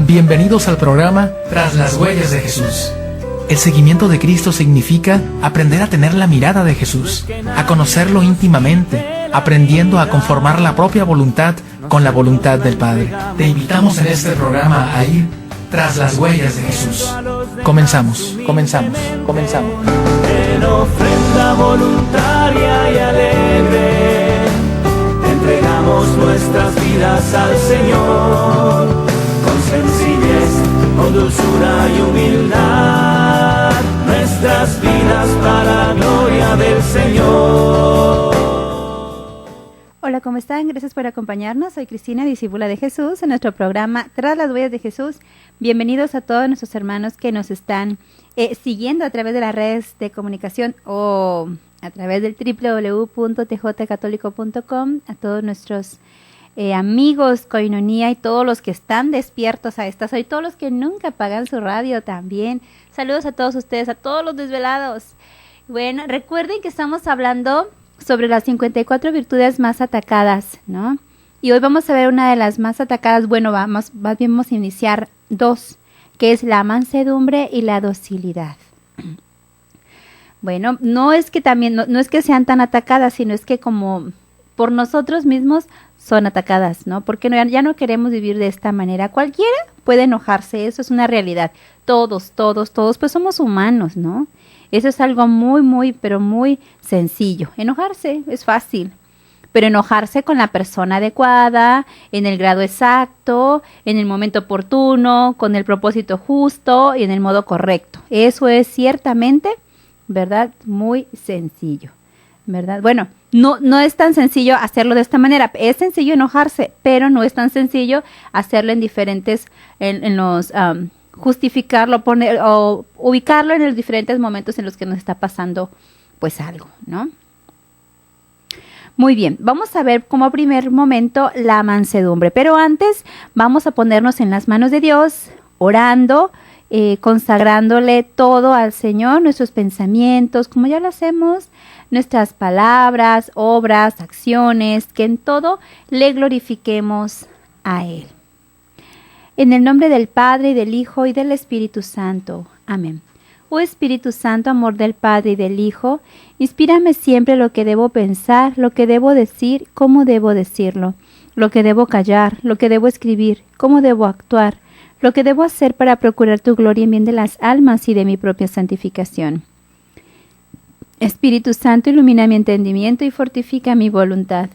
Bienvenidos al programa Tras las Huellas de Jesús. El seguimiento de Cristo significa aprender a tener la mirada de Jesús, a conocerlo íntimamente, aprendiendo a conformar la propia voluntad con la voluntad del Padre. Te invitamos en este programa a ir tras las huellas de Jesús. Comenzamos. En ofrenda voluntaria y alegre, entregamos nuestras vidas al Señor, con sencillez, con dulzura y humildad, nuestras vidas para la gloria del Señor. Hola, ¿cómo están? Gracias por acompañarnos. Soy Cristina, discípula de Jesús, en nuestro programa Tras las Huellas de Jesús. Bienvenidos a todos nuestros hermanos que nos están siguiendo a través de las redes de comunicación o a través del www.tjcatólico.com, a todos nuestros amigos, Coinonía y todos los que están despiertos a estas hoy, todos los que nunca apagan su radio también. Saludos a todos ustedes, a todos los desvelados. Bueno, recuerden que estamos hablando sobre las 54 virtudes más atacadas, ¿no? Y hoy vamos a ver una de las más atacadas, bueno, más bien vamos a iniciar dos, que es la mansedumbre y la docilidad. Bueno, no es que sean tan atacadas, sino es que como por nosotros mismos son atacadas, ¿no? Porque ya no queremos vivir de esta manera. Cualquiera puede enojarse, eso es una realidad. Todos, pues somos humanos, ¿no? Eso es algo muy, pero muy sencillo. Enojarse es fácil, pero enojarse con la persona adecuada, en el grado exacto, en el momento oportuno, con el propósito justo y en el modo correcto. Eso es ciertamente, ¿verdad? Muy sencillo, ¿verdad? Bueno, no es tan sencillo hacerlo de esta manera. Es sencillo enojarse, pero no es tan sencillo hacerlo en diferentes, justificarlo, poner o ubicarlo en los diferentes momentos en los que nos está pasando pues algo, ¿no? Muy bien, vamos a ver como primer momento la mansedumbre, pero antes vamos a ponernos en las manos de Dios, orando, consagrándole todo al Señor, nuestros pensamientos, como ya lo hacemos, nuestras palabras, obras, acciones, que en todo le glorifiquemos a Él. En el nombre del Padre, y del Hijo, y del Espíritu Santo. Amén. Oh Espíritu Santo, amor del Padre y del Hijo, inspírame siempre lo que debo pensar, lo que debo decir, cómo debo decirlo, lo que debo callar, lo que debo escribir, cómo debo actuar, lo que debo hacer para procurar tu gloria en bien de las almas y de mi propia santificación. Espíritu Santo, ilumina mi entendimiento y fortifica mi voluntad.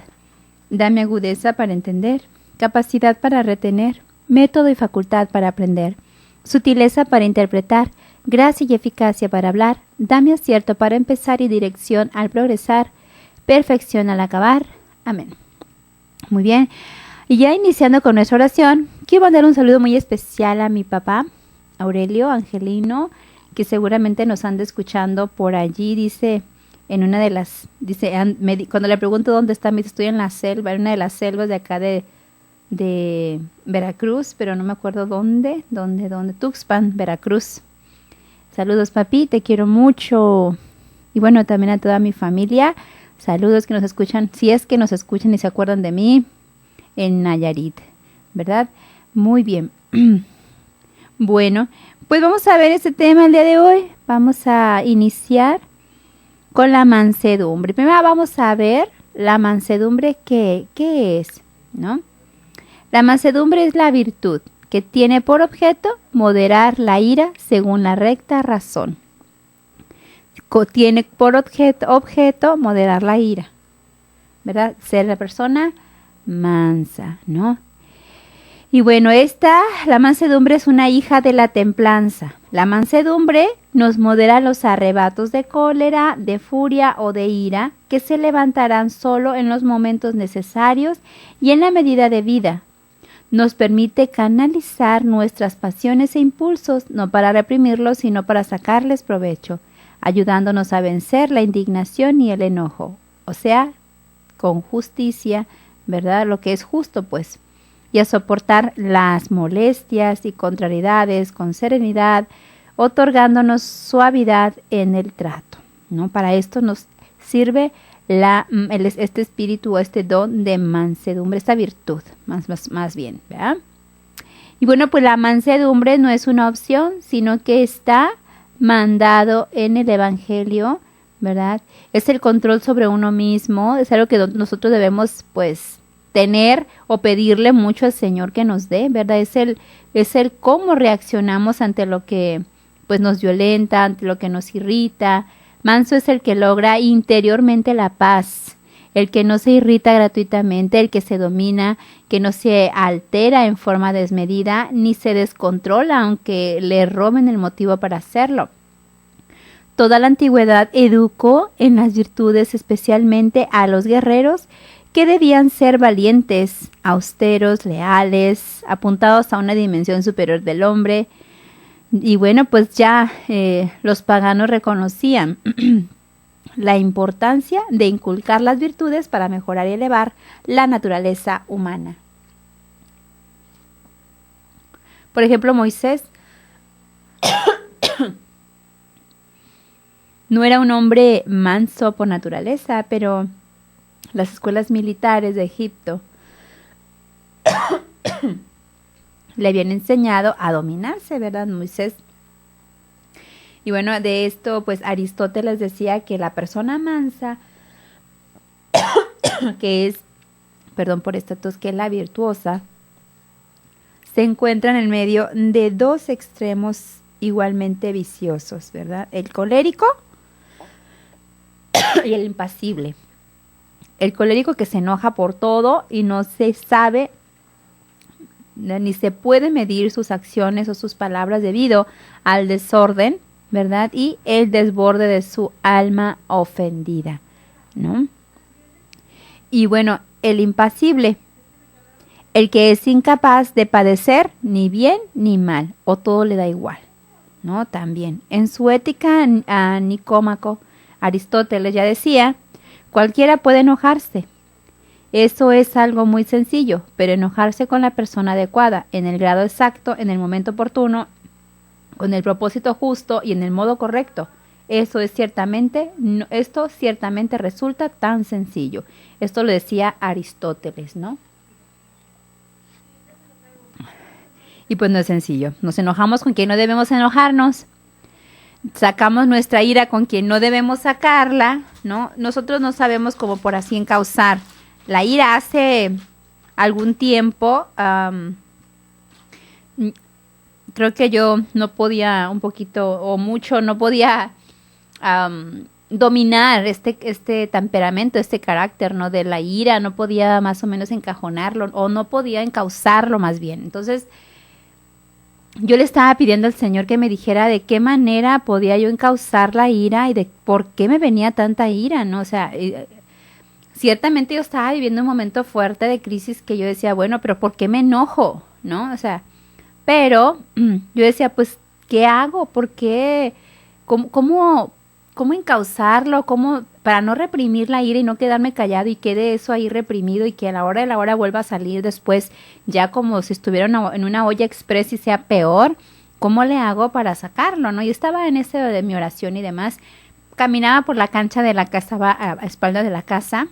Dame agudeza para entender, capacidad para retener, método y facultad para aprender, sutileza para interpretar, gracia y eficacia para hablar, dame acierto para empezar y dirección al progresar, perfección al acabar. Amén. Muy bien. Y ya iniciando con nuestra oración, quiero mandar un saludo muy especial a mi papá, Aurelio Angelino, que seguramente nos anda escuchando por allí. Dice, cuando le pregunto dónde está, me dice, estoy en la selva, en una de las selvas de acá de Veracruz, pero no me acuerdo dónde, Tuxpan, Veracruz. Saludos, papi, te quiero mucho. Y bueno, también a toda mi familia, saludos que nos escuchan, si es que nos escuchan y se acuerdan de mí, en Nayarit, ¿verdad? Muy bien. Bueno, pues vamos a ver este tema el día de hoy. Vamos a iniciar con la mansedumbre. Primero vamos a ver la mansedumbre, ¿qué es? ¿No? La mansedumbre es la virtud que tiene por objeto moderar la ira según la recta razón. Tiene por objeto moderar la ira, ¿verdad? Ser la persona mansa, ¿no? Y bueno, la mansedumbre es una hija de la templanza. La mansedumbre nos modera los arrebatos de cólera, de furia o de ira que se levantarán solo en los momentos necesarios y en la medida debida. Nos permite canalizar nuestras pasiones e impulsos, no para reprimirlos, sino para sacarles provecho, ayudándonos a vencer la indignación y el enojo, o sea, con justicia, ¿verdad? Lo que es justo, pues, y a soportar las molestias y contrariedades con serenidad, otorgándonos suavidad en el trato, ¿no? Para esto nos sirve este espíritu o este don de mansedumbre, esta virtud, más bien, ¿verdad? Y bueno, pues la mansedumbre no es una opción, sino que está mandado en el Evangelio, ¿verdad? Es el control sobre uno mismo, es algo que nosotros debemos pues tener o pedirle mucho al Señor que nos dé, ¿verdad? Es el cómo reaccionamos ante lo que pues nos violenta, ante lo que nos irrita. Manso es el que logra interiormente la paz, el que no se irrita gratuitamente, el que se domina, que no se altera en forma desmedida, ni se descontrola aunque le roben el motivo para hacerlo. Toda la antigüedad educó en las virtudes, especialmente a los guerreros, que debían ser valientes, austeros, leales, apuntados a una dimensión superior del hombre. Y bueno, pues ya los paganos reconocían la importancia de inculcar las virtudes para mejorar y elevar la naturaleza humana. Por ejemplo, Moisés no era un hombre manso por naturaleza, pero las escuelas militares de Egipto le habían enseñado a dominarse, ¿verdad, Moisés? Y bueno, de esto, pues Aristóteles decía que la persona mansa, que es, perdón por esta tos, que es la virtuosa, se encuentra en el medio de dos extremos igualmente viciosos, ¿verdad? El colérico y el impasible. El colérico que se enoja por todo y no se sabe ni se puede medir sus acciones o sus palabras debido al desorden, ¿verdad? Y el desborde de su alma ofendida, ¿no? Y bueno, el impasible, el que es incapaz de padecer ni bien ni mal, o todo le da igual, ¿no? También, en su ética a Nicómaco, Aristóteles ya decía, cualquiera puede enojarse. Eso es algo muy sencillo, pero enojarse con la persona adecuada, en el grado exacto, en el momento oportuno, con el propósito justo y en el modo correcto. Esto ciertamente resulta tan sencillo. Esto lo decía Aristóteles, ¿no? Y pues no es sencillo. Nos enojamos con quien no debemos enojarnos. Sacamos nuestra ira con quien no debemos sacarla, ¿no? Nosotros no sabemos cómo por así encauzar la ira. Hace algún tiempo, creo que yo no podía no podía dominar este temperamento, este carácter, ¿no? De la ira, no podía más o menos encajonarlo o no podía encauzarlo más bien. Entonces, yo le estaba pidiendo al Señor que me dijera de qué manera podía yo encauzar la ira y de por qué me venía tanta ira, ¿no? O sea, ciertamente yo estaba viviendo un momento fuerte de crisis que yo decía, bueno, pero ¿por qué me enojo? ¿No? O sea, pero yo decía, pues, ¿qué hago? ¿Por qué? ¿Cómo encauzarlo? ¿Cómo para no reprimir la ira y no quedarme callado y quede eso ahí reprimido y que a la hora de la hora vuelva a salir después ya como si estuviera en una olla express y sea peor? ¿Cómo le hago para sacarlo? ¿No? Yo estaba en ese de mi oración y demás. Caminaba por la cancha de la casa, a espaldas de la casa,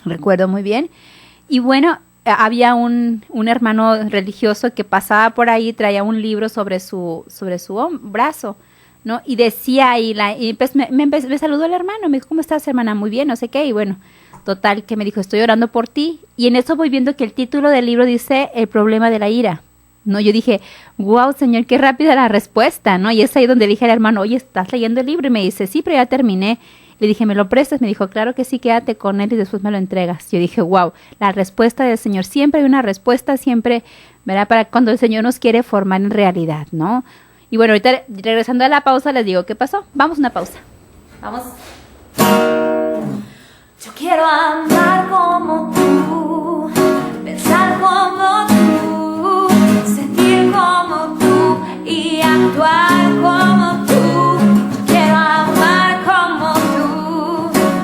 recuerdo muy bien. Y bueno, había un hermano religioso que pasaba por ahí, traía un libro sobre su brazo, ¿no? Y decía ahí, pues me saludó el hermano, me dijo, ¿cómo estás, hermana? Muy bien, no sé qué. Y bueno, total, que me dijo, estoy orando por ti. Y en eso voy viendo que el título del libro dice, El problema de la ira. No, yo dije, wow, Señor, qué rápida la respuesta, ¿no? Y es ahí donde dije al hermano, oye, ¿estás leyendo el libro? Y me dice, sí, pero ya terminé. Le dije, ¿me lo prestas? Me dijo, claro que sí, quédate con él y después me lo entregas. Yo dije, wow, la respuesta del Señor. Siempre hay una respuesta, siempre, ¿verdad? Para cuando el Señor nos quiere formar en realidad, ¿no? Y bueno, ahorita regresando a la pausa, les digo, ¿qué pasó? Vamos a una pausa. Vamos. Yo quiero amar como tú, pensar como tú, sentir como tú y actuar como tú. Yo quiero amar como tú,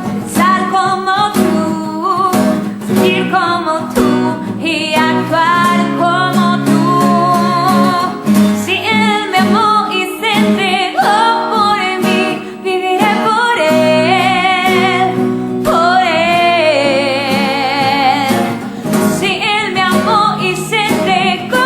pensar como tú, sentir como tú y actuar como tú. Si Él me amó y se entregó por mí, viviré por Él, por Él. Si Él me amó y se entregó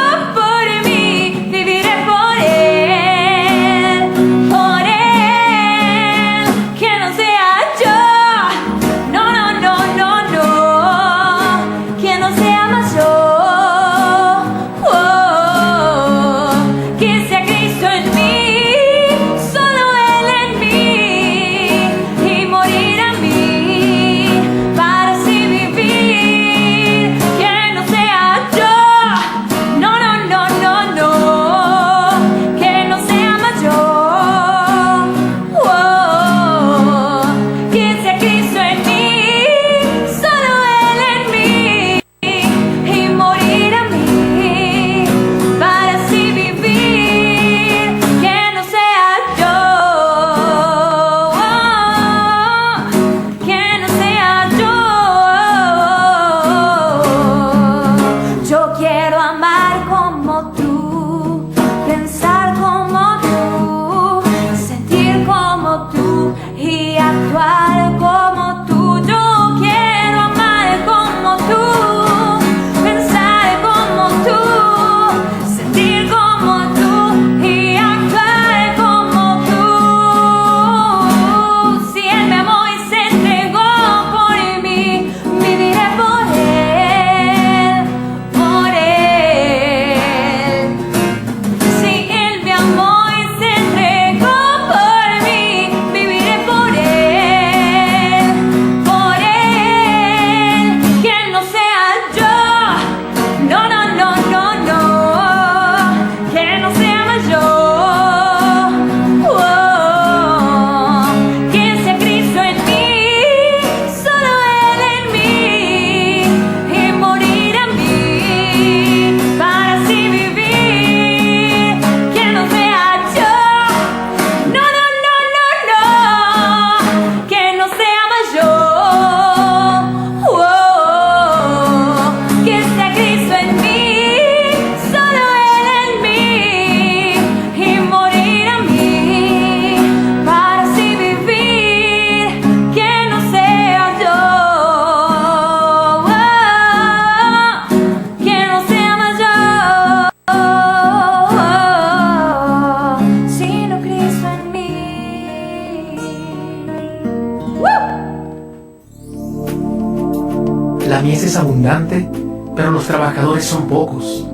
mies es abundante, pero los trabajadores son pocos.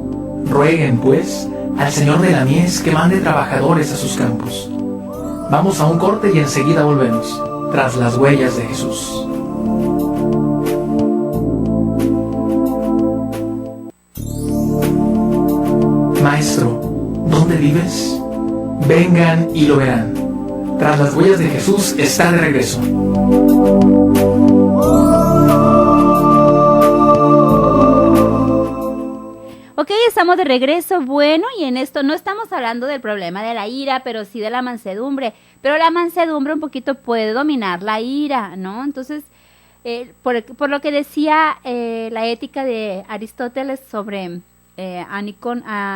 Rueguen, pues, al Señor de la mies que mande trabajadores a sus campos. Vamos a un corte y enseguida volvemos, tras las huellas de Jesús. Maestro, ¿dónde vives? Vengan y lo verán. Tras las huellas de Jesús está de regreso. Ok, estamos de regreso. Bueno, y en esto no estamos hablando del problema de la ira, pero sí de la mansedumbre. Pero la mansedumbre un poquito puede dominar la ira, ¿no? Entonces, por lo que decía la ética de Aristóteles sobre a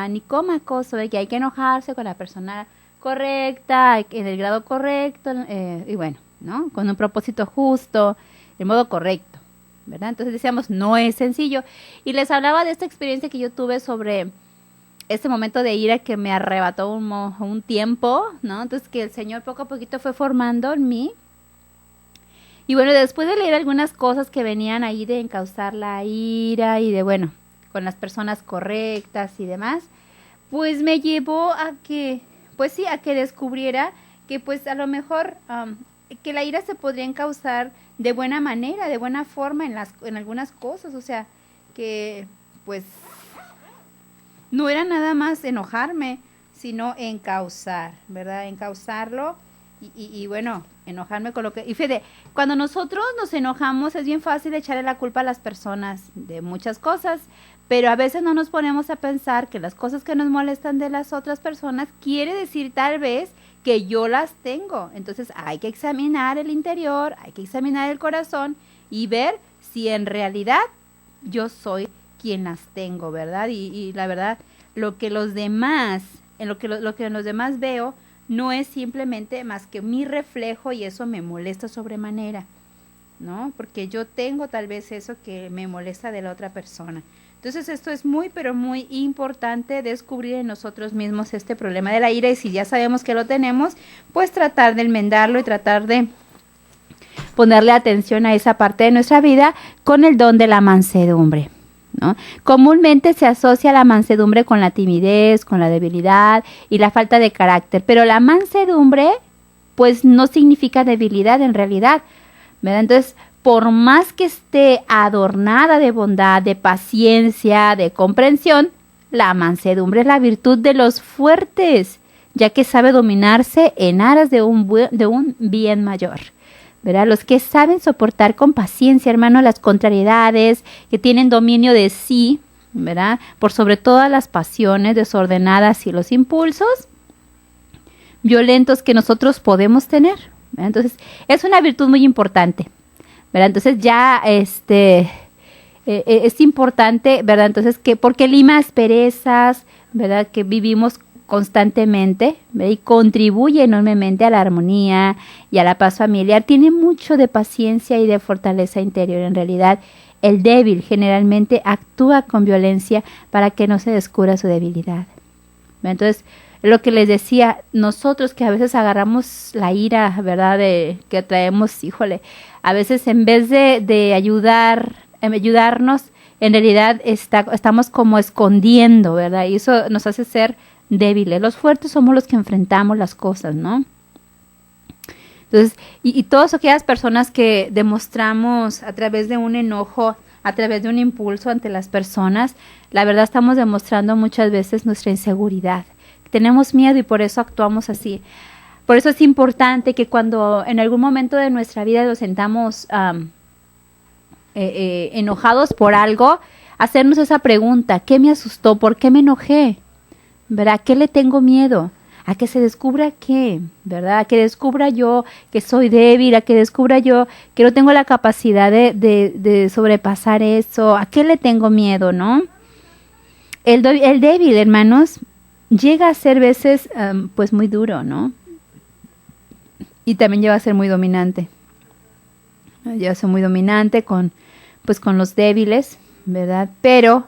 Nicómaco, sobre que hay que enojarse con la persona correcta, en el grado correcto, y bueno, ¿no? Con un propósito justo, de modo correcto, ¿verdad? Entonces decíamos, no es sencillo. Y les hablaba de esta experiencia que yo tuve sobre este momento de ira que me arrebató un tiempo, ¿no? Entonces que el Señor poco a poquito fue formando en mí. Y bueno, después de leer algunas cosas que venían ahí de encauzar la ira y de, bueno, con las personas correctas y demás, pues me llevó a que, pues sí, a que descubriera que pues a lo mejor que la ira se podría encauzar de buena manera, de buena forma en algunas cosas, o sea, que pues no era nada más enojarme, sino encauzar, ¿verdad? Encauzarlo y bueno, enojarme con lo que... Y fíjate, cuando nosotros nos enojamos es bien fácil echarle la culpa a las personas de muchas cosas, pero a veces no nos ponemos a pensar que las cosas que nos molestan de las otras personas quiere decir tal vez que yo las tengo. Entonces hay que examinar el interior, hay que examinar el corazón y ver si en realidad yo soy quien las tengo, ¿verdad? Y la verdad, lo que los demás, lo que en los demás veo, no es simplemente más que mi reflejo y eso me molesta sobremanera, ¿no? Porque yo tengo tal vez eso que me molesta de la otra persona. Entonces esto es muy, pero muy importante descubrir en nosotros mismos este problema de la ira y si ya sabemos que lo tenemos, pues tratar de enmendarlo y tratar de ponerle atención a esa parte de nuestra vida con el don de la mansedumbre, ¿no? Comúnmente se asocia la mansedumbre con la timidez, con la debilidad y la falta de carácter, pero la mansedumbre pues no significa debilidad en realidad, ¿verdad? Entonces, por más que esté adornada de bondad, de paciencia, de comprensión, la mansedumbre es la virtud de los fuertes, ya que sabe dominarse en aras de un bien mayor, ¿verdad? Los que saben soportar con paciencia, hermano, las contrariedades, que tienen dominio de sí, ¿verdad? Por sobre todas las pasiones desordenadas y los impulsos violentos que nosotros podemos tener, ¿verdad? Entonces, es una virtud muy importante, ¿verdad? Entonces ya es importante, ¿verdad? Entonces porque lima asperezas, ¿verdad? Que vivimos constantemente, ¿verdad? Y contribuye enormemente a la armonía y a la paz familiar. Tiene mucho de paciencia y de fortaleza interior. En realidad, el débil generalmente actúa con violencia para que no se descubra su debilidad, ¿verdad? Entonces, lo que les decía, nosotros que a veces agarramos la ira, ¿verdad? Que traemos, híjole, a veces en vez de ayudarnos, en realidad estamos como escondiendo, ¿verdad? Y eso nos hace ser débiles. Los fuertes somos los que enfrentamos las cosas, ¿no? Entonces, y todas aquellas personas que demostramos a través de un enojo, a través de un impulso ante las personas, la verdad estamos demostrando muchas veces nuestra inseguridad. Tenemos miedo y por eso actuamos así. Por eso es importante que cuando en algún momento de nuestra vida nos sentamos enojados por algo, hacernos esa pregunta: ¿qué me asustó? ¿Por qué me enojé? ¿Verdad? ¿A qué le tengo miedo? A que se descubra qué, ¿verdad? A que descubra yo que soy débil, a que descubra yo que no tengo la capacidad de sobrepasar eso. ¿A qué le tengo miedo, no? El débil, hermanos, llega a ser veces pues muy duro, ¿no? Y también llega a ser muy dominante. Llega a ser muy dominante con los débiles, ¿verdad? Pero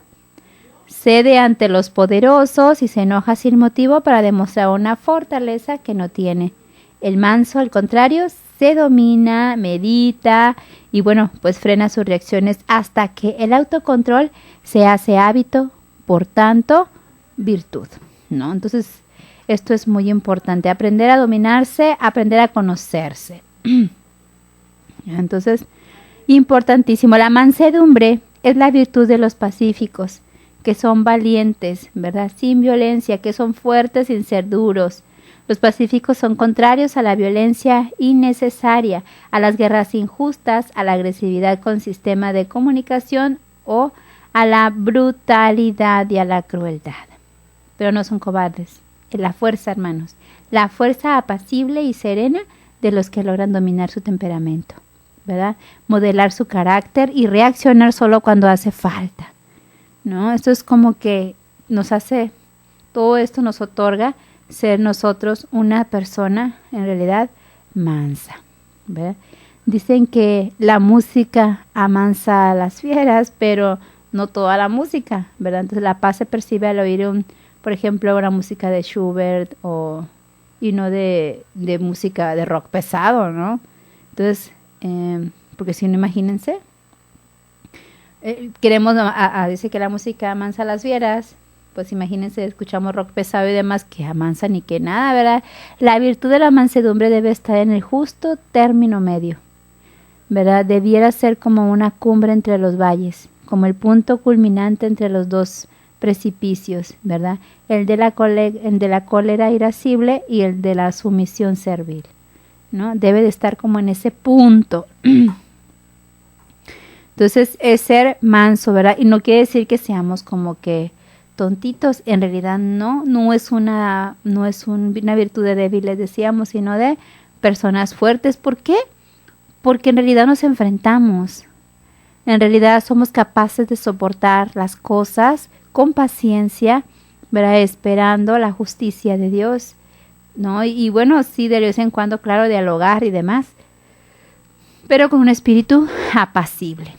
cede ante los poderosos y se enoja sin motivo para demostrar una fortaleza que no tiene. El manso, al contrario, se domina, medita y bueno, pues frena sus reacciones hasta que el autocontrol se hace hábito, por tanto, virtud, ¿no? Entonces, esto es muy importante, aprender a dominarse, aprender a conocerse. Entonces, importantísimo, la mansedumbre es la virtud de los pacíficos, que son valientes, ¿verdad? Sin violencia, que son fuertes sin ser duros. Los pacíficos son contrarios a la violencia innecesaria, a las guerras injustas, a la agresividad con sistema de comunicación o a la brutalidad y a la crueldad. Pero no son cobardes. Es la fuerza, hermanos, la fuerza apacible y serena de los que logran dominar su temperamento, ¿verdad? Modelar su carácter y reaccionar solo cuando hace falta, ¿no? Esto es como que nos hace, todo esto nos otorga ser nosotros una persona en realidad mansa, ¿verdad? Dicen que la música amansa a las fieras, pero no toda la música, ¿verdad? Entonces la paz se percibe al oír por ejemplo, una música de Schubert y no de música de rock pesado, ¿no? Entonces, porque si no, imagínense, queremos, dice que la música amansa a las fieras, pues imagínense, escuchamos rock pesado y demás que amansa ni que nada, ¿verdad? La virtud de la mansedumbre debe estar en el justo término medio, ¿verdad? Debiera ser como una cumbre entre los valles, como el punto culminante entre los dos precipicios, ¿verdad? El de la cólera irascible y el de la sumisión servil, ¿no? Debe de estar como en ese punto. Entonces, es ser manso, ¿verdad? Y no quiere decir que seamos como que tontitos, en realidad no es una virtud de débiles, decíamos, sino de personas fuertes. ¿Por qué? Porque en realidad nos enfrentamos. En realidad somos capaces de soportar las cosas con paciencia, ¿verdad? Esperando la justicia de Dios, ¿no? Y bueno, sí, de vez en cuando, claro, dialogar y demás, pero con un espíritu apacible,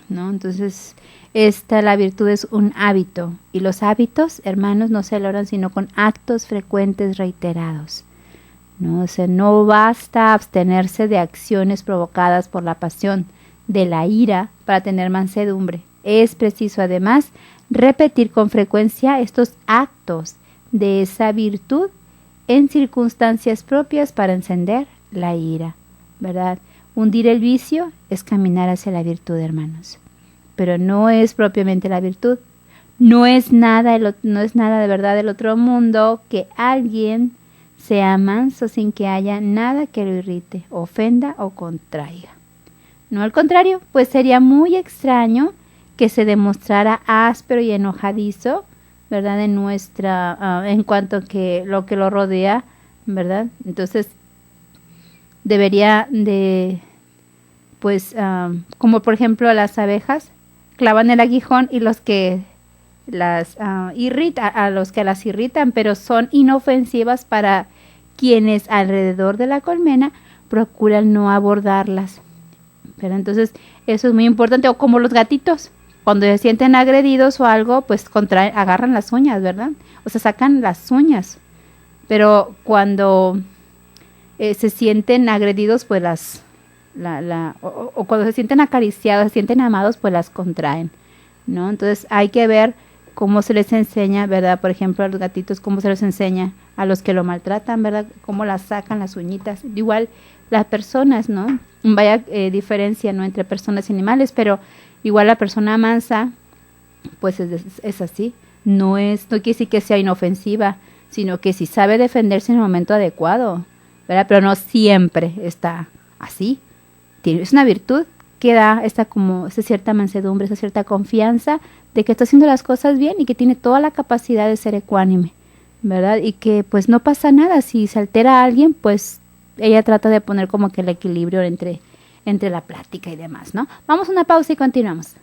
¿no? Entonces, la virtud es un hábito, y los hábitos, hermanos, no se logran sino con actos frecuentes reiterados, ¿no? O sea, no basta abstenerse de acciones provocadas por la pasión, de la ira, para tener mansedumbre. Es preciso, además, repetir con frecuencia estos actos de esa virtud en circunstancias propias para encender la ira, ¿verdad? Hundir el vicio es caminar hacia la virtud, hermanos, pero no es propiamente la virtud. No es nada de verdad del otro mundo que alguien sea manso sin que haya nada que lo irrite, ofenda o contraiga. No, al contrario, pues sería muy extraño que se demostrara áspero y enojadizo, ¿verdad? En cuanto a que lo rodea, ¿verdad? Entonces, debería de, pues, como por ejemplo las abejas, clavan el aguijón y los que las irritan, pero son inofensivas para quienes alrededor de la colmena procuran no abordarlas, ¿verdad? Entonces, eso es muy importante. O como los gatitos, cuando se sienten agredidos o algo, pues agarran las uñas, ¿verdad? O sea, sacan las uñas. Pero cuando se sienten agredidos, pues o cuando se sienten acariciados, se sienten amados, pues las contraen, ¿no? Entonces hay que ver cómo se les enseña, ¿verdad? Por ejemplo, a los gatitos, cómo se les enseña a los que lo maltratan, ¿verdad? Cómo las sacan las uñitas. Igual las personas, ¿no? Vaya diferencia, ¿no? Entre personas y animales, pero igual la persona mansa, pues es así. No quiere decir que sea inofensiva, sino que si sabe defenderse en el momento adecuado, ¿verdad? Pero no siempre está así. Es una virtud que da esa cierta mansedumbre, esa cierta confianza de que está haciendo las cosas bien y que tiene toda la capacidad de ser ecuánime, ¿verdad? Y que pues no pasa nada. Si se altera a alguien, pues ella trata de poner como que el equilibrio entre la plática y demás, ¿no? Vamos a una pausa y continuamos.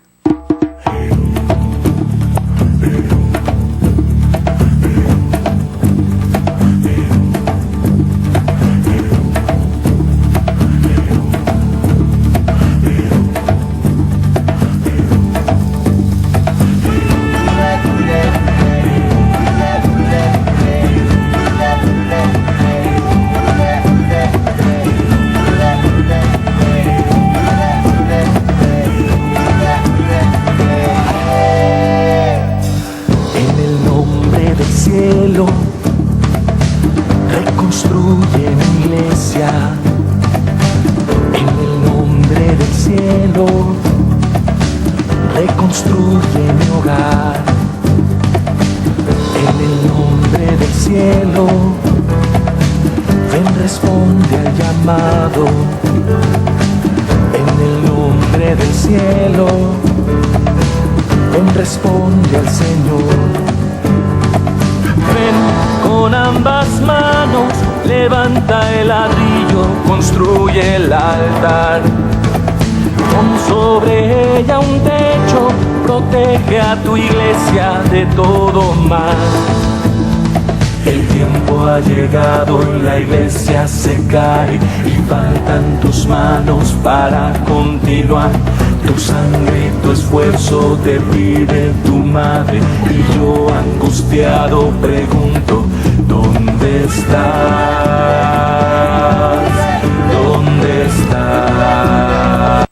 reconstruye mi hogar. En el nombre del cielo, ven, responde al llamado. En el nombre del cielo, ven, responde al Señor. Ven con ambas manos, levanta el ladrillo, construye el altar. Pon sobre ella un techo, protege a tu iglesia de todo mal. El tiempo ha llegado y la iglesia se cae y faltan tus manos para continuar. Tu sangre y tu esfuerzo te pide tu madre y yo angustiado pregunto, ¿dónde estás? ¿Dónde estás?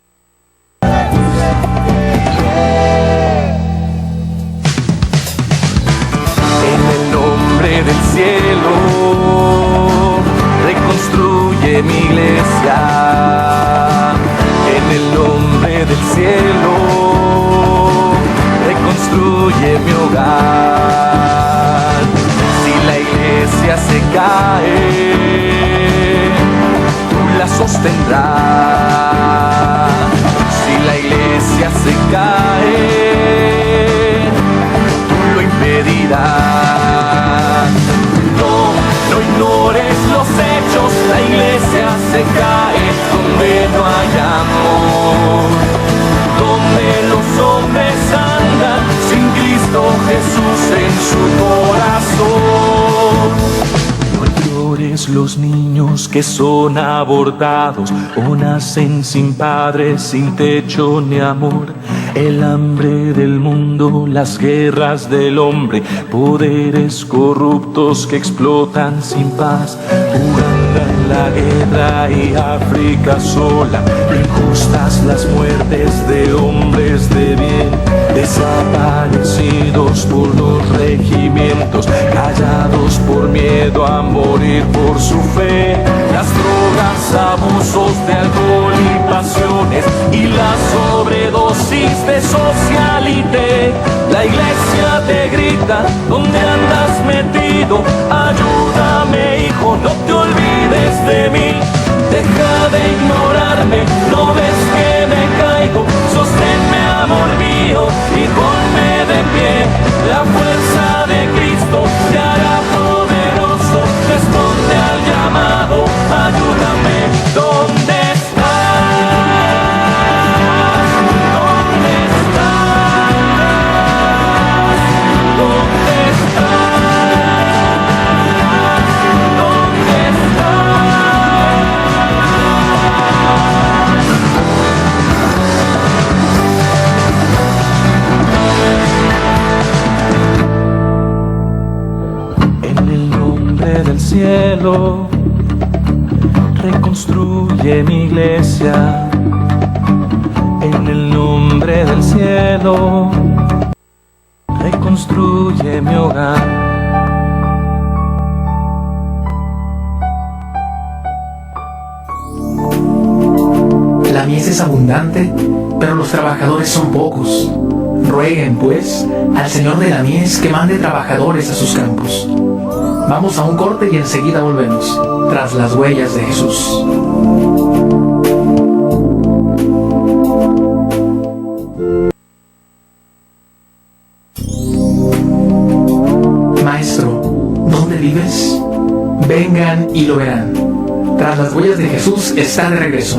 Del cielo, reconstruye mi iglesia. En el nombre del cielo, reconstruye mi hogar. Si la iglesia se cae, tú la sostendrás. Si la iglesia se cae, tú lo impedirás. No ignores los hechos, la iglesia se cae donde no hay amor, donde los hombres andan sin Cristo Jesús en su corazón. No llores los niños que son abortados o nacen sin padre, sin techo ni amor. El hambre del mundo, las guerras del hombre, poderes corruptos que explotan sin paz. Uganda en la guerra y África sola, injustas las muertes de hombres de bien, desaparecidos por los regimientos, callados por miedo a morir por su fe. Las drogas, abusos de alcohol y pasiones y la sobredosis de socialité. La iglesia te grita, ¿dónde andas metido? Ayúdame, hijo, no te olvides de mí. Deja de ignorarme, ¿no ves que me caigo? Sosténme, amor mío, y ponme de pie. La fuerza de Cristo te hará poderoso. Responde al llamado, ayúdame. ¿Dónde estás? ¿Dónde estás? ¿Dónde estás? ¿Dónde estás? En el nombre del cielo, reconstruye mi iglesia. En el nombre del cielo, reconstruye mi hogar. La mies es abundante, pero los trabajadores son pocos. Rueguen, pues, al Señor de la mies que mande trabajadores a sus campos. Vamos a un corte y enseguida volvemos, tras las huellas de Jesús. Maestro, ¿dónde vives? Vengan y lo verán. Tras las huellas de Jesús está de regreso.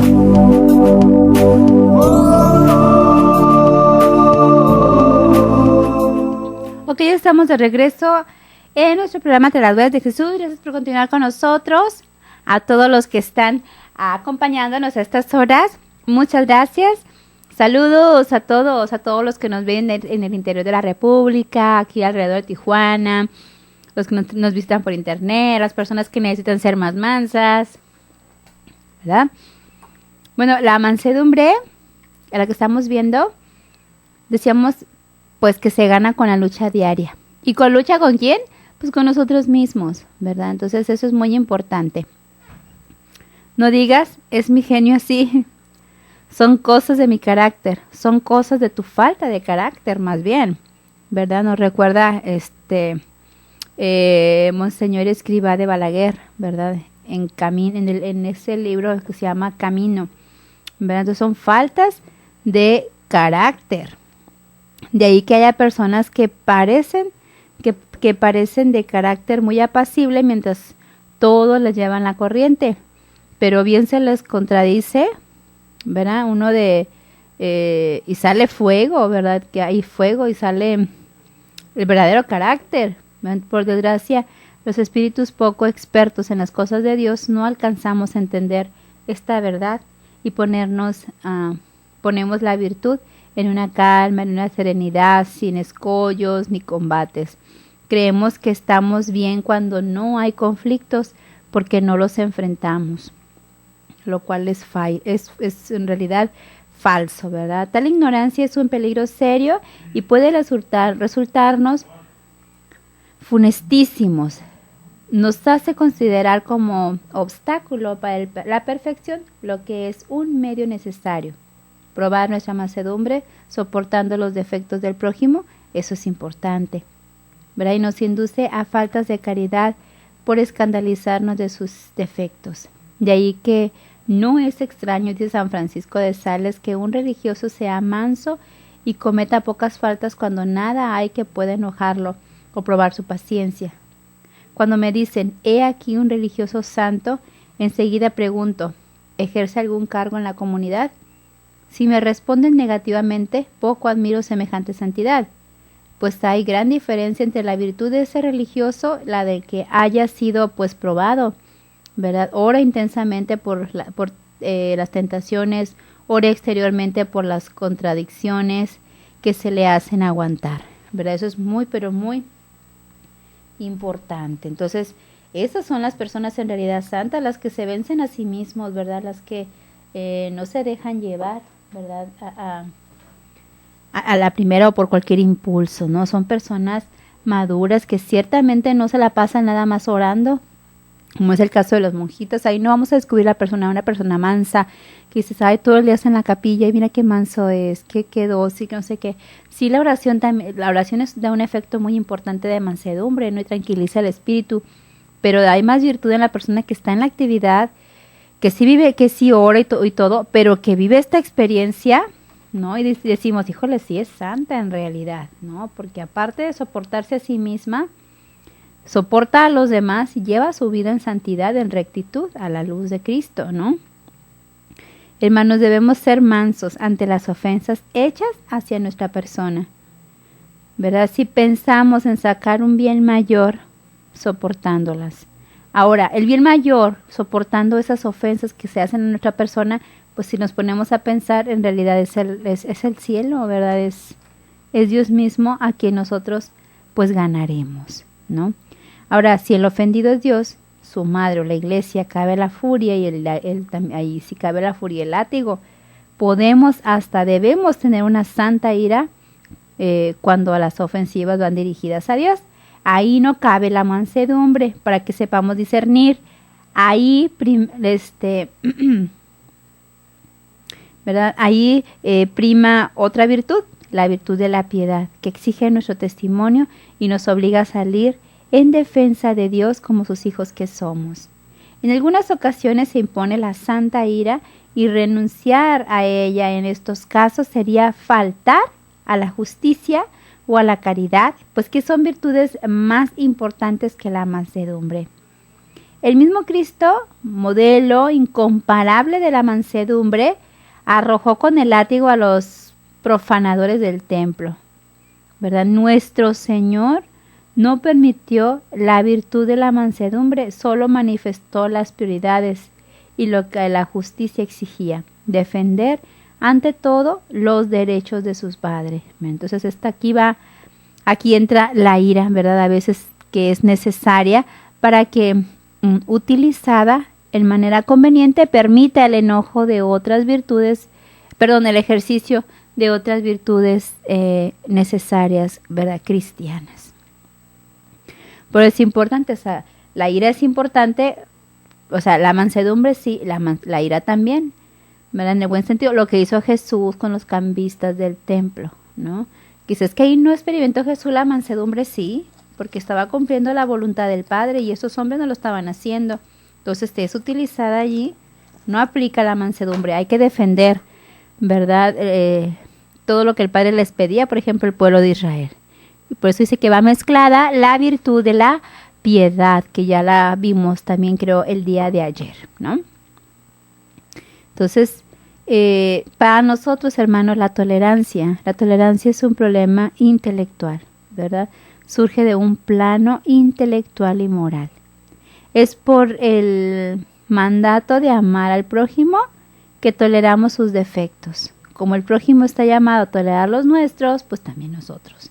Ok, ya estamos de regreso en nuestro programa Tras las huellas de Jesús. Gracias por continuar con nosotros. A todos los que están acompañándonos a estas horas, muchas gracias. Saludos a todos los que nos ven en el interior de la República, aquí alrededor de Tijuana, los que nos visitan por internet, las personas que necesitan ser más mansas, ¿verdad? Bueno, la mansedumbre, a la que estamos viendo, decíamos pues que se gana con la lucha diaria. ¿Y con lucha con quién? Pues con nosotros mismos, ¿verdad? Entonces eso es muy importante. No digas, es mi genio así. son cosas de mi carácter, son cosas de tu falta de carácter más bien, ¿verdad? Nos recuerda Monseñor Escrivá de Balaguer, ¿verdad? En ese libro que se llama Camino, ¿verdad? Entonces son faltas de carácter. De ahí que haya personas que parecen de carácter muy apacible mientras todos les llevan la corriente, pero bien se les contradice, ¿verdad? Y sale fuego, ¿verdad? Que hay fuego y sale el verdadero carácter. Por desgracia, los espíritus poco expertos en las cosas de Dios no alcanzamos a entender esta verdad y ponemos la virtud en una calma, en una serenidad, sin escollos ni combates. Creemos que estamos bien cuando no hay conflictos porque no los enfrentamos, lo cual es en realidad falso, ¿verdad? Tal ignorancia es un peligro serio y puede resultarnos funestísimos. Nos hace considerar como obstáculo para la perfección lo que es un medio necesario. Probar nuestra mansedumbre soportando los defectos del prójimo, eso es importante, ¿verdad? Y nos induce a faltas de caridad por escandalizarnos de sus defectos. De ahí que no es extraño, dice San Francisco de Sales, que un religioso sea manso y cometa pocas faltas cuando nada hay que pueda enojarlo o probar su paciencia. Cuando me dicen, he aquí un religioso santo, enseguida pregunto, ¿ejerce algún cargo en la comunidad? Si me responden negativamente, poco admiro semejante santidad, pues hay gran diferencia entre la virtud de ese religioso, la de que haya sido pues probado, ¿verdad? Ora intensamente por las tentaciones, ora exteriormente por las contradicciones que se le hacen aguantar, ¿verdad? Eso es muy, pero muy importante. Entonces, esas son las personas en realidad santas, las que se vencen a sí mismos, ¿verdad? Las que no se dejan llevar, ¿verdad? A la primera o por cualquier impulso, ¿no? Son personas maduras que ciertamente no se la pasan nada más orando, como es el caso de los monjitos. Ahí no vamos a descubrir una persona mansa, que dices, ay, todo el día está en la capilla y mira qué manso es, qué dócil, que no sé qué. Sí, la oración da un efecto muy importante de mansedumbre, ¿no? Y tranquiliza el espíritu, pero hay más virtud en la persona que está en la actividad, que sí vive, que sí ora y todo, pero que vive esta experiencia, ¿no? Y decimos, híjole, sí es santa en realidad, ¿no? Porque aparte de soportarse a sí misma, soporta a los demás y lleva su vida en santidad, en rectitud, a la luz de Cristo, ¿no? Hermanos, debemos ser mansos ante las ofensas hechas hacia nuestra persona, ¿verdad? Si pensamos en sacar un bien mayor, soportándolas. Ahora, el bien mayor, soportando esas ofensas que se hacen a nuestra persona, pues si nos ponemos a pensar, en realidad es el cielo, ¿verdad? Es Dios mismo a quien nosotros pues ganaremos, ¿no? Ahora, si el ofendido es Dios, su madre o la iglesia, cabe la furia y ahí sí cabe la furia y el látigo. Debemos tener una santa ira cuando las ofensivas van dirigidas a Dios. Ahí no cabe la mansedumbre para que sepamos discernir. Ahí, ¿verdad? Ahí prima otra virtud, la virtud de la piedad, que exige nuestro testimonio y nos obliga a salir en defensa de Dios como sus hijos que somos. En algunas ocasiones se impone la santa ira y renunciar a ella en estos casos sería faltar a la justicia o a la caridad, pues que son virtudes más importantes que la mansedumbre. El mismo Cristo, modelo incomparable de la mansedumbre, arrojó con el látigo a los profanadores del templo, ¿verdad? Nuestro Señor no permitió la virtud de la mansedumbre, solo manifestó las prioridades y lo que la justicia exigía, defender ante todo los derechos de sus padres. Entonces aquí entra la ira, ¿verdad? A veces que es necesaria para que utilizada en manera conveniente permita el enojo de otras virtudes, el ejercicio de otras virtudes necesarias, ¿verdad? Cristianas. Pero es importante, o sea, la ira es importante, o sea, la mansedumbre sí, la ira también, ¿verdad? En el buen sentido, lo que hizo Jesús con los cambistas del templo, ¿no? Quizás que ahí no experimentó Jesús la mansedumbre, sí, porque estaba cumpliendo la voluntad del Padre y esos hombres no lo estaban haciendo. Entonces, es utilizada allí, no aplica la mansedumbre, hay que defender, ¿verdad? Todo lo que el Padre les pedía, por ejemplo, el pueblo de Israel. Y por eso dice que va mezclada la virtud de la piedad, que ya la vimos también, creo, el día de ayer, ¿no? Entonces, para nosotros, hermanos, la tolerancia es un problema intelectual, ¿verdad? Surge de un plano intelectual y moral. Es por el mandato de amar al prójimo que toleramos sus defectos. Como el prójimo está llamado a tolerar los nuestros, pues también nosotros,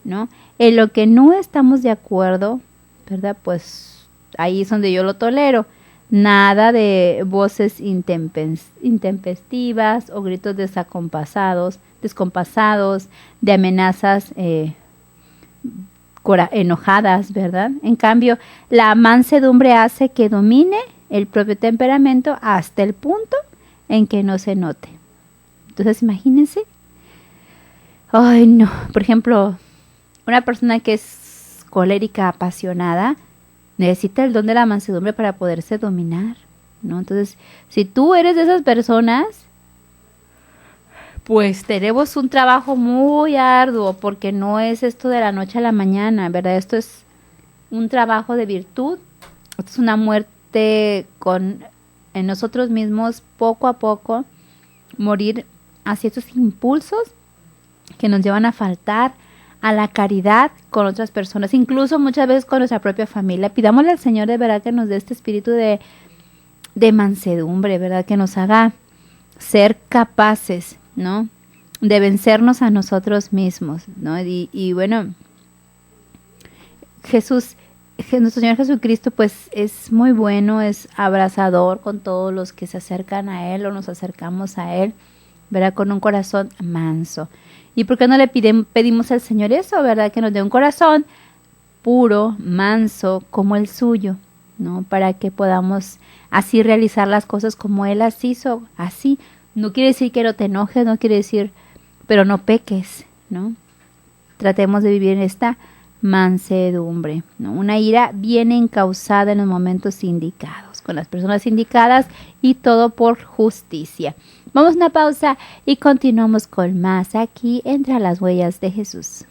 ¿no? En lo que no estamos de acuerdo, ¿verdad? Pues ahí es donde yo lo tolero. Nada de voces intempestivas o gritos descompasados, de amenazas enojadas, ¿verdad? En cambio, la mansedumbre hace que domine el propio temperamento hasta el punto en que no se note. Entonces, imagínense. Ay, no. Por ejemplo, una persona que es colérica, apasionada, necesita el don de la mansedumbre para poderse dominar, ¿no? Entonces, si tú eres de esas personas, pues tenemos un trabajo muy arduo, porque no es esto de la noche a la mañana, ¿verdad? Esto es un trabajo de virtud, esto es una muerte en nosotros mismos, poco a poco, morir hacia estos impulsos que nos llevan a faltar a la caridad con otras personas, incluso muchas veces con nuestra propia familia. Pidámosle al Señor de verdad que nos dé este espíritu de mansedumbre, ¿verdad? Que nos haga ser capaces, ¿no? De vencernos a nosotros mismos, ¿no? Y bueno, nuestro Señor Jesucristo, pues es muy bueno, es abrazador con todos los que se acercan a Él o nos acercamos a Él, ¿verdad? Con un corazón manso. ¿Y por qué no le pedimos al Señor eso, verdad? Que nos dé un corazón puro, manso, como el suyo, ¿no? Para que podamos así realizar las cosas como Él las hizo, así. No quiere decir que no te enojes, no quiere decir, pero no peques, ¿no? Tratemos de vivir en esta mansedumbre, ¿no? Una ira bien encauzada en los momentos indicados, con las personas indicadas y todo por justicia. Vamos a una pausa y continuamos con más aquí Entre las Huellas de Jesús.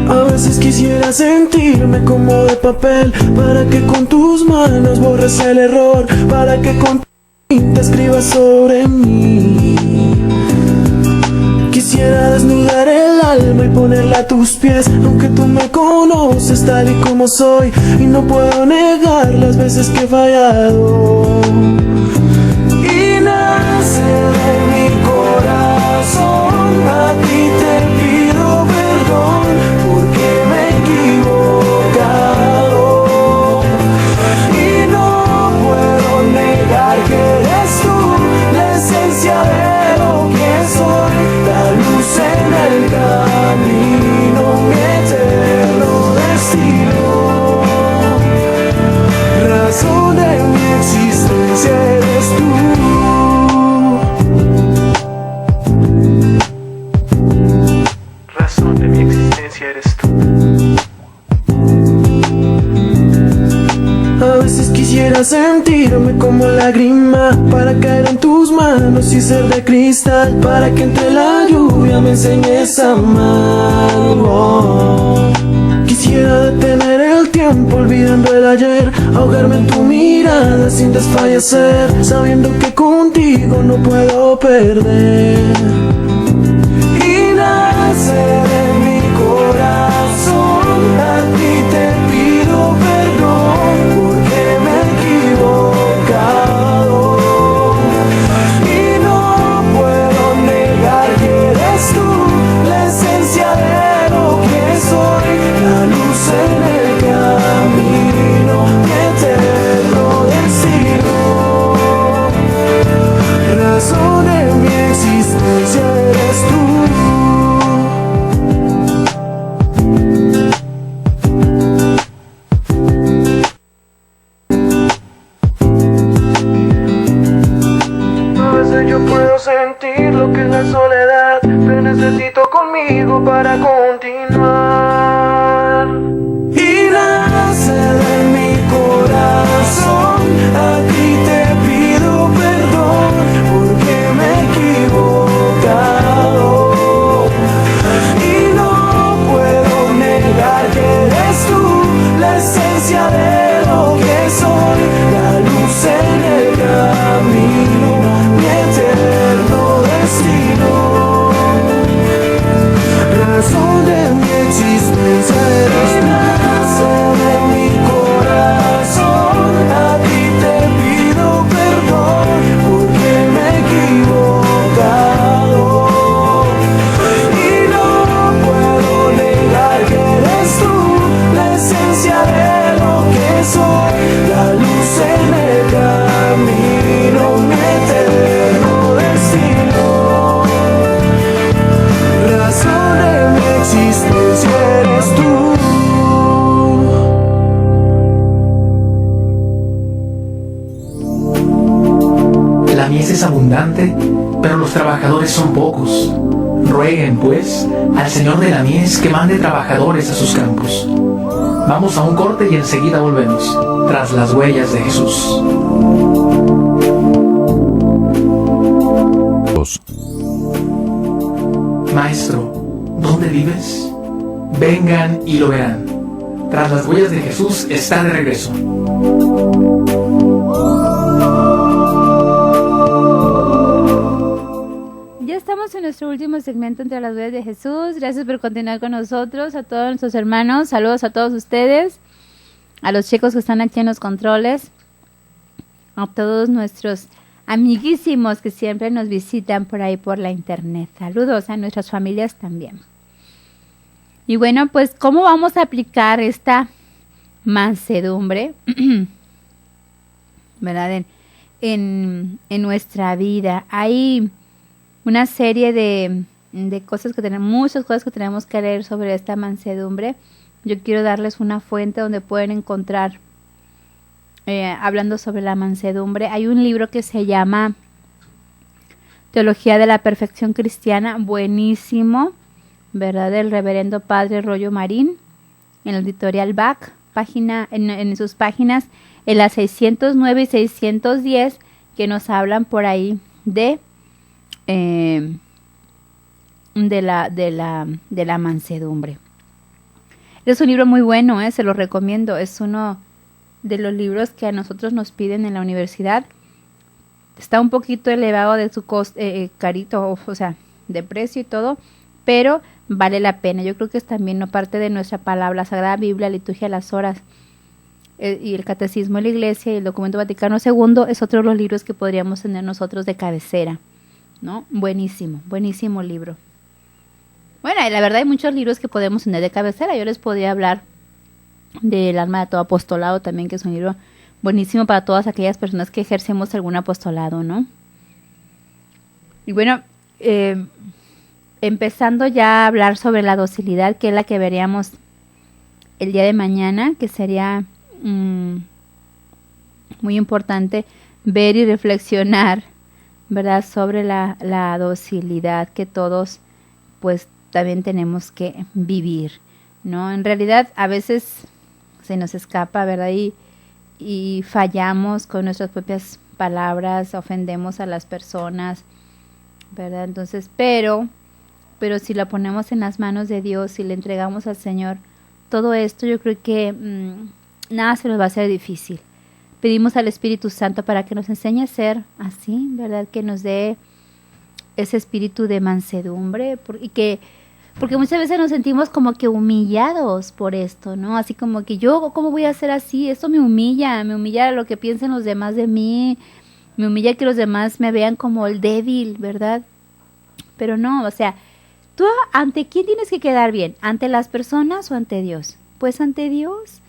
A veces quisiera sentirme como de papel, para que con tus manos borres el error, para que con tu tinta escribas sobre mí. Quisiera desnudar el alma y ponerla a tus pies, aunque tú me conoces tal y como soy, y no puedo negar las veces que he fallado. Y nace de mi corazón, a ti te pido perdón, porque me he equivocado. Y no puedo negar que eres tú la esencia de lo que soy, la luz en el camino, mi eterno destino, razón de mi existencia eres tú. Razón de mi existencia eres tú. A veces quisiera sentirme como lágrima, para caer en tus manos y ser de cristal, para que entre la lluvia me enseñes a amar. Oh. Quisiera detener el tiempo olvidando el ayer, ahogarme en tu mirada sin desfallecer, sabiendo que contigo no puedo perder. Y nace de mi corazón, a ti te pido perdón, porque me he equivocado. Y no puedo negar que eres tú la esencia de lo que soy, la luz en el camino, mi eterno destino, razón de mi existencia eres tú. trabajadores son pocos. Rueguen, pues, al Señor de la mies que mande trabajadores a sus campos. Vamos a un corte y enseguida volvemos, tras las huellas de Jesús. Maestro, ¿dónde vives? Vengan y lo verán. Tras las huellas de Jesús está de regreso. Ya estamos en nuestro último segmento entre las huellas de Jesús. Gracias por continuar con nosotros, a todos nuestros hermanos. Saludos a todos ustedes, a los chicos que están aquí en los controles, a todos nuestros amiguísimos que siempre nos visitan por ahí por la internet. Saludos a nuestras familias también. Y bueno, pues, ¿cómo vamos a aplicar esta mansedumbre, verdad, en nuestra vida? Hay una serie de cosas que tenemos, muchas cosas que tenemos que leer sobre esta mansedumbre. Yo quiero darles una fuente donde pueden encontrar, hablando sobre la mansedumbre. Hay un libro que se llama Teología de la Perfección Cristiana, buenísimo, ¿verdad? Del reverendo padre Rollo Marín, en la editorial BAC, en sus páginas, en las 609 y 610, que nos hablan por ahí de la mansedumbre. Es un libro muy bueno, se lo recomiendo. Es uno de los libros que a nosotros nos piden en la universidad. Está un poquito elevado de su costo, carito, o sea, de precio y todo, pero vale la pena. Yo creo que es también parte de nuestra palabra, la Sagrada Biblia, Liturgia de las Horas, y el Catecismo de la Iglesia y el Documento Vaticano II es otro de los libros que podríamos tener nosotros de cabecera, ¿no? Buenísimo, buenísimo libro. Bueno, la verdad hay muchos libros que podemos tener de cabecera. Yo les podría hablar del Alma de todo apostolado también, que es un libro buenísimo para todas aquellas personas que ejercemos algún apostolado, ¿no? Y bueno, empezando ya a hablar sobre la docilidad, que es la que veríamos el día de mañana, que sería muy importante ver y reflexionar, ¿verdad?, sobre la docilidad que todos, pues, también tenemos que vivir, ¿no? En realidad, a veces se nos escapa, ¿verdad? Y fallamos con nuestras propias palabras, ofendemos a las personas, ¿verdad? Entonces, pero si la ponemos en las manos de Dios y le entregamos al Señor todo esto, yo creo que nada se nos va a hacer difícil. Pedimos al Espíritu Santo para que nos enseñe a ser así, ¿verdad? Que nos dé ese espíritu de mansedumbre, porque muchas veces nos sentimos como que humillados por esto, ¿no? Así como que yo, ¿cómo voy a ser así? Esto me humilla lo que piensen los demás de mí, me humilla que los demás me vean como el débil, ¿verdad? Pero no, o sea, ¿tú ante quién tienes que quedar bien? ¿Ante las personas o ante Dios? Pues ante Dios,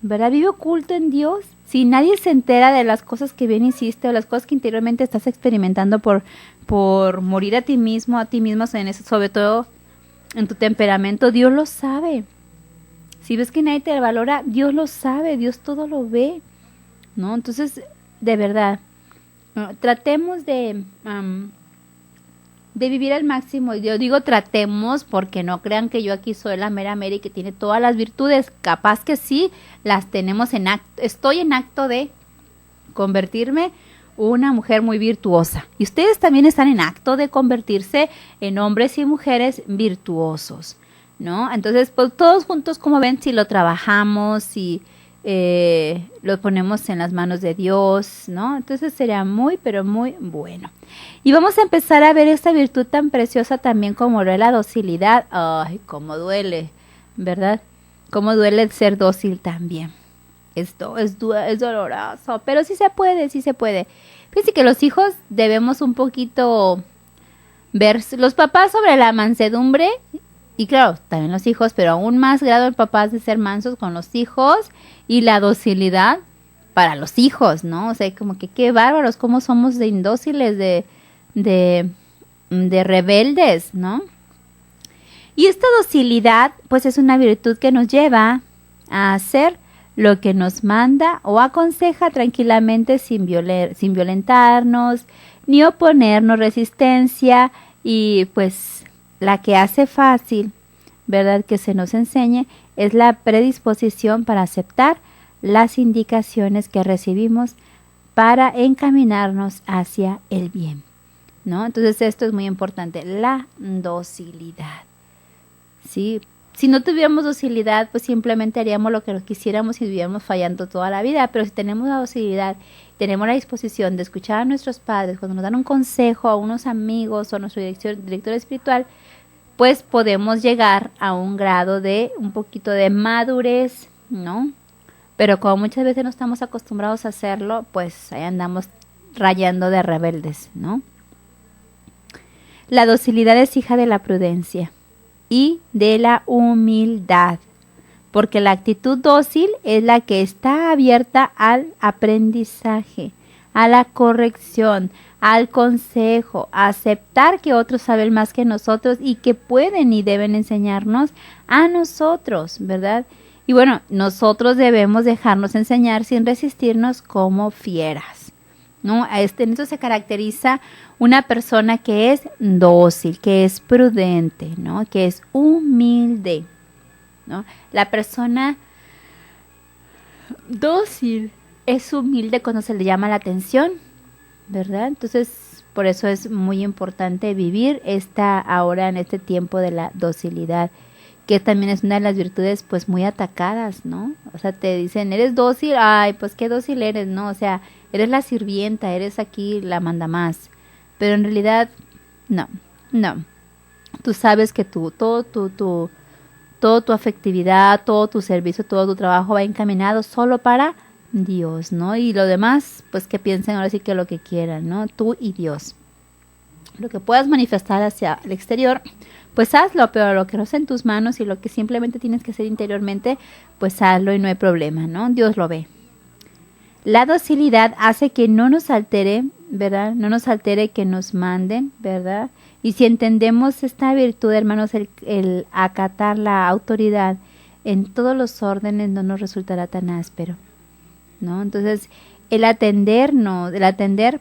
¿verdad? Vive oculto en Dios. Si nadie se entera de las cosas que bien hiciste o las cosas que interiormente estás experimentando por morir a ti mismo, en eso, sobre todo en tu temperamento, Dios lo sabe. Si ves que nadie te valora, Dios lo sabe, Dios todo lo ve, ¿no? Entonces, de verdad, tratemos de vivir al máximo. Yo digo tratemos porque no crean que yo aquí soy la mera mera y que tiene todas las virtudes. Capaz que sí, las tenemos en acto. Estoy en acto de convertirme una mujer muy virtuosa. Y ustedes también están en acto de convertirse en hombres y mujeres virtuosos, ¿no? Entonces, pues todos juntos, como ven, si lo trabajamos, si lo ponemos en las manos de Dios, ¿no? Entonces sería muy, pero muy bueno. Y vamos a empezar a ver esta virtud tan preciosa también como lo es la docilidad. Ay, cómo duele, ¿verdad? Cómo duele el ser dócil también. Esto es doloroso, pero sí se puede, sí se puede. Fíjense que los hijos debemos un poquito ver, los papás sobre la mansedumbre, y claro, también los hijos, pero aún más grado el papá de ser mansos con los hijos y la docilidad para los hijos, ¿no? O sea, como que qué bárbaros, cómo somos de indóciles, de rebeldes, ¿no? Y esta docilidad, pues es una virtud que nos lleva a hacer lo que nos manda o aconseja tranquilamente sin violentarnos, ni oponernos resistencia, y pues la que hace fácil, ¿verdad?, que se nos enseñe es la predisposición para aceptar las indicaciones que recibimos para encaminarnos hacia el bien, ¿no? Entonces esto es muy importante, la docilidad, ¿sí? Si no tuviéramos docilidad, pues simplemente haríamos lo que quisiéramos y viviéramos fallando toda la vida. Pero si tenemos la docilidad, tenemos la disposición de escuchar a nuestros padres, cuando nos dan un consejo, a unos amigos o a nuestro director espiritual, pues podemos llegar a un grado de un poquito de madurez, ¿no? Pero como muchas veces no estamos acostumbrados a hacerlo, pues ahí andamos rayando de rebeldes, ¿no? La docilidad es hija de la prudencia y de la humildad, porque la actitud dócil es la que está abierta al aprendizaje, a la corrección, al consejo, a aceptar que otros saben más que nosotros y que pueden y deben enseñarnos a nosotros, ¿verdad? Y bueno, nosotros debemos dejarnos enseñar sin resistirnos como fieras, ¿no? En eso se caracteriza una persona que es dócil, que es prudente, ¿no? Que es humilde, ¿no? La persona dócil es humilde cuando se le llama la atención, ¿verdad? Entonces, por eso es muy importante vivir ahora en este tiempo de la docilidad, que también es una de las virtudes pues muy atacadas, ¿no? O sea, te dicen, eres dócil, ay, pues qué dócil eres, ¿no? O sea, eres la sirvienta, eres aquí la mandamás. Pero en realidad, no. Tú sabes que toda tu afectividad, todo tu servicio, todo tu trabajo va encaminado solo para Dios, ¿no? Y lo demás, pues que piensen ahora sí que lo que quieran, ¿no? Tú y Dios. Lo que puedas manifestar hacia el exterior, pues hazlo, pero lo que no está en tus manos y lo que simplemente tienes que hacer interiormente, pues hazlo y no hay problema, ¿no? Dios lo ve. La docilidad hace que no nos altere, ¿verdad? No nos altere que nos manden, ¿verdad? Y si entendemos esta virtud, hermanos, el acatar la autoridad en todos los órdenes no nos resultará tan áspero, ¿no? Entonces, el atender,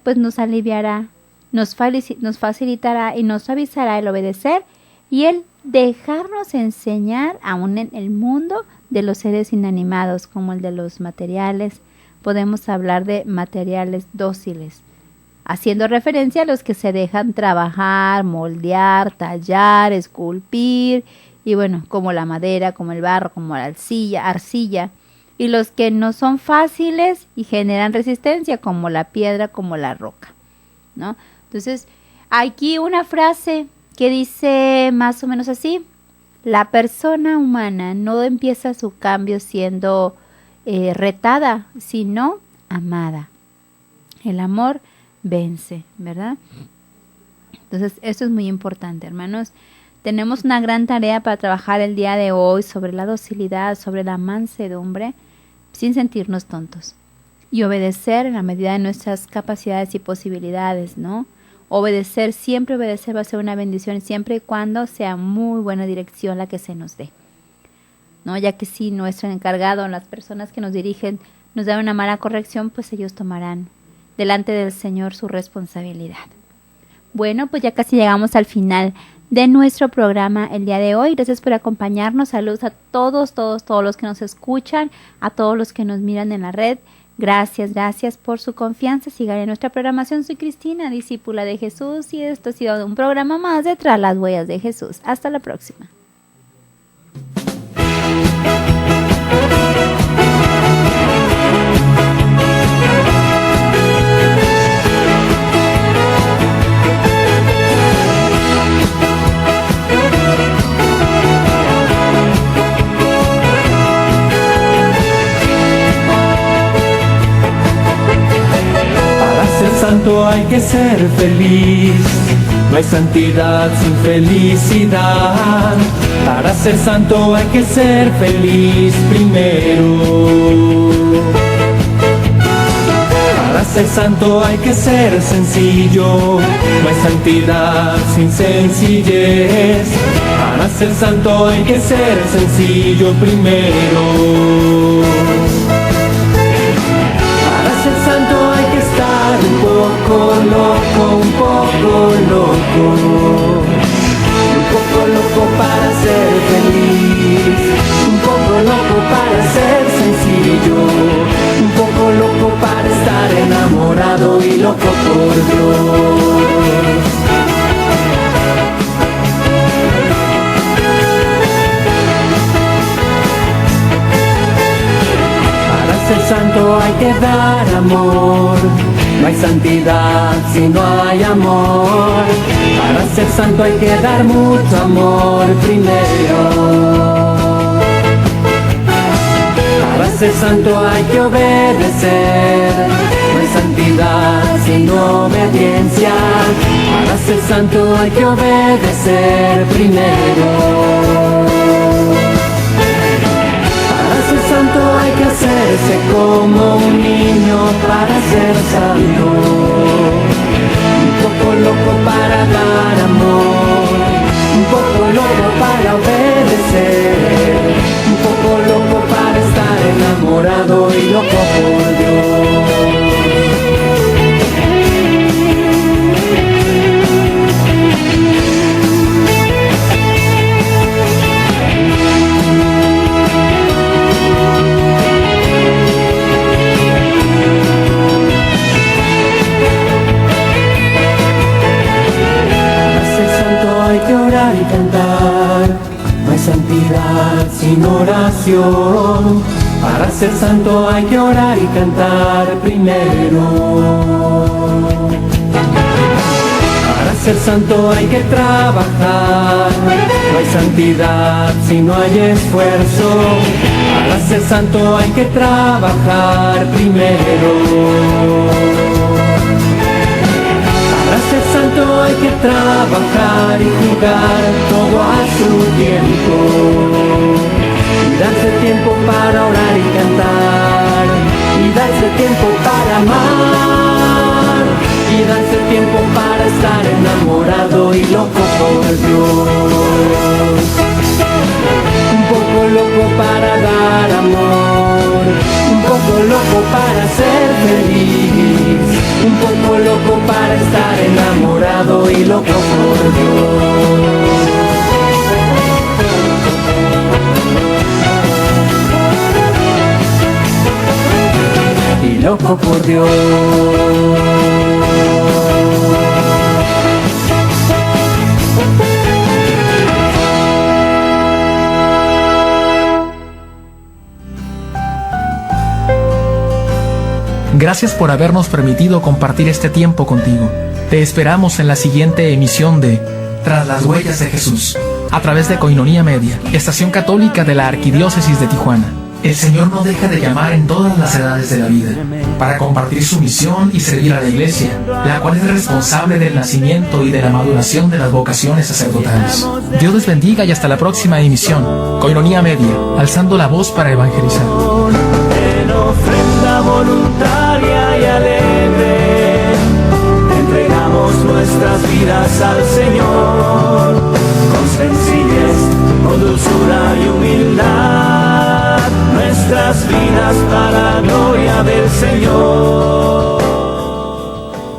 pues nos aliviará, nos facilitará y nos suavizará el obedecer y el dejarnos enseñar aún en el mundo de los seres inanimados, como el de los materiales. Podemos hablar de materiales dóciles, haciendo referencia a los que se dejan trabajar, moldear, tallar, esculpir, y bueno, como la madera, como el barro, como la arcilla, y los que no son fáciles y generan resistencia, como la piedra, como la roca, ¿no? Entonces, aquí una frase que dice más o menos así: la persona humana no empieza su cambio siendo retada, sino amada. El amor vence, ¿verdad? Entonces, esto es muy importante, hermanos. Tenemos una gran tarea para trabajar el día de hoy sobre la docilidad, sobre la mansedumbre, sin sentirnos tontos. Y obedecer en la medida de nuestras capacidades y posibilidades, ¿no? Siempre obedecer va a ser una bendición, siempre y cuando sea muy buena dirección la que se nos dé, ¿no? Ya que si nuestro encargado, las personas que nos dirigen, nos dan una mala corrección, pues ellos tomarán delante del Señor su responsabilidad. Bueno, pues ya casi llegamos al final de nuestro programa el día de hoy. Gracias por acompañarnos. Saludos a todos los que nos escuchan, a todos los que nos miran en la red. Gracias por su confianza. Sigan en nuestra programación. Soy Cristina, discípula de Jesús, y esto ha sido un programa más de Tras las Huellas de Jesús. Hasta la próxima. Santo hay que ser feliz, no hay santidad sin felicidad. Para ser santo hay que ser feliz primero. Para ser santo hay que ser sencillo, no hay santidad sin sencillez. Para ser santo hay que ser sencillo primero. Para ser santo hay que estar un poco loco, un poco loco. Un poco loco para ser feliz, un poco loco para ser sencillo, un poco loco para estar enamorado y loco por Dios. Para ser santo hay que dar amor, no hay santidad si no hay amor. Para ser santo hay que dar mucho amor primero. Para ser santo hay que obedecer, no hay santidad sino obediencia. Para ser santo hay que obedecer primero. Para ser santo hay que hacerse como un niño para ser santo. Un poco loco para dar amor, un poco loco para obedecer, un poco loco para estar enamorado y loco por Dios. Y cantar, no hay santidad sin oración. Para ser santo hay que orar y cantar primero. Para ser santo hay que trabajar, no hay santidad si no hay esfuerzo. Para ser santo hay que trabajar primero. Para ser santo hay que trabajar y jugar todo a su tiempo. Y darse tiempo para orar y cantar. Y darse tiempo para amar. Y darse tiempo para estar enamorado y loco por Dios. Un poco loco para dar amor, un poco loco para ser feliz, un poco loco para estar enamorado y loco por Dios. Y loco por Dios. Gracias por habernos permitido compartir este tiempo contigo. Te esperamos en la siguiente emisión de Tras las huellas de Jesús, a través de Koinonia Media, estación católica de la Arquidiócesis de Tijuana. El Señor no deja de llamar en todas las edades de la vida, para compartir su misión y servir a la Iglesia, la cual es responsable del nacimiento y de la maduración de las vocaciones sacerdotales. Dios les bendiga y hasta la próxima emisión. Koinonia Media, alzando la voz para evangelizar. En ofrenda voluntaria y alegre, entregamos nuestras vidas al Señor, con sencillez, con dulzura y humildad, nuestras vidas para la gloria del Señor.